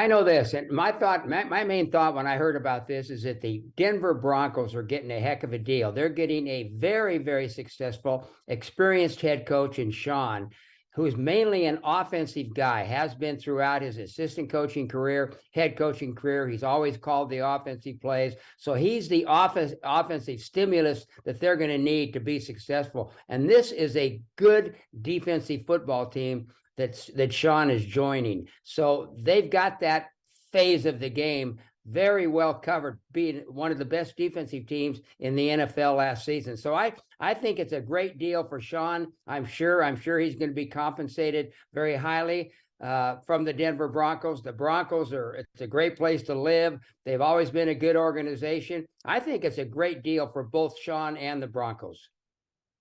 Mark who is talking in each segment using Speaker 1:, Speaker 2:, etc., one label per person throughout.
Speaker 1: I know this, and my main thought when I heard about this is that the Denver Broncos are getting a heck of a deal. They're getting a very, very successful, experienced head coach in Sean, who is mainly an offensive guy, has been throughout his assistant coaching career, head coaching career. He's always called the offensive plays. So he's the offensive stimulus that they're going to need to be successful. And this is a good defensive football team that Sean is joining. So they've got that phase of the game very well covered, being one of the best defensive teams in the NFL last season. So I think it's a great deal for Sean. I'm sure he's going to be compensated very highly from the Denver Broncos. The Broncos it's a great place to live. They've always been a good organization. I think it's a great deal for both Sean and the Broncos.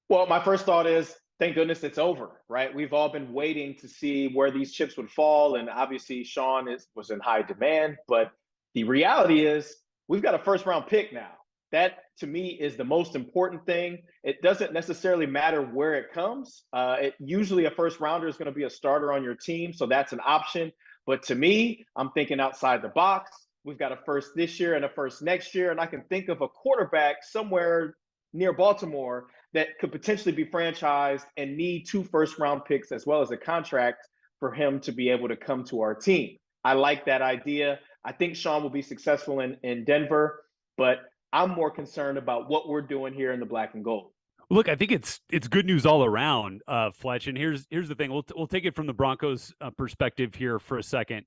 Speaker 2: Well, my first thought is, thank goodness it's over, right? We've all been waiting to see where these chips would fall. And obviously Sean was in high demand, but the reality is we've got a first round pick now. That to me is the most important thing. It doesn't necessarily matter where it comes. Usually a first rounder is going to be a starter on your team. So that's an option. But to me, I'm thinking outside the box. We've got a first this year and a first next year. And I can think of a quarterback somewhere near Baltimore that could potentially be franchised and need 2 first-round picks as well as a contract for him to be able to come to our team. I like that idea. I think Sean will be successful in Denver, but I'm more concerned about what we're doing here in the black and gold.
Speaker 3: Look, I think it's good news all around, Fletch. And here's the thing. We'll take it from the Broncos' perspective here for a second.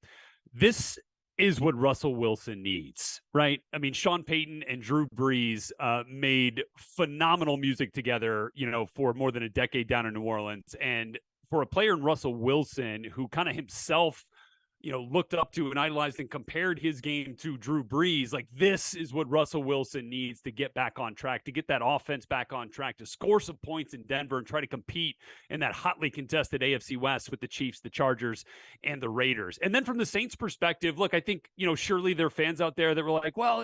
Speaker 3: This is what Russell Wilson needs, right? I mean, Sean Payton and Drew Brees made phenomenal music together, for more than a decade down in New Orleans. And for a player in Russell Wilson who kind of himself, looked up to and idolized and compared his game to Drew Brees, like this is what Russell Wilson needs to get back on track, to get that offense back on track, to score some points in Denver and try to compete in that hotly contested AFC West with the Chiefs, the Chargers, and the Raiders. And then from the Saints perspective, look, I think, surely there are fans out there that were like, well,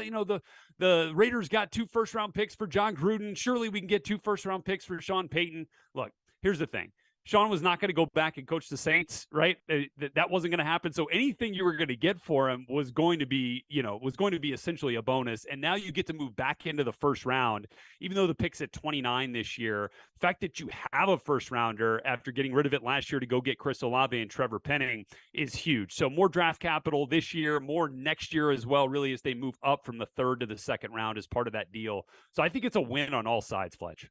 Speaker 3: the Raiders got 2 first-round picks for John Gruden. Surely we can get 2 first-round picks for Sean Payton. Look, here's the thing. Sean was not going to go back and coach the Saints, right? That wasn't going to happen. So anything you were going to get for him was going to be essentially a bonus. And now you get to move back into the first round, even though the pick's at 29 this year. The fact that you have a first rounder after getting rid of it last year to go get Chris Olave and Trevor Penning is huge. So more draft capital this year, more next year as well, really, as they move up from the 3rd to the 2nd round as part of that deal. So I think it's a win on all sides, Fletch.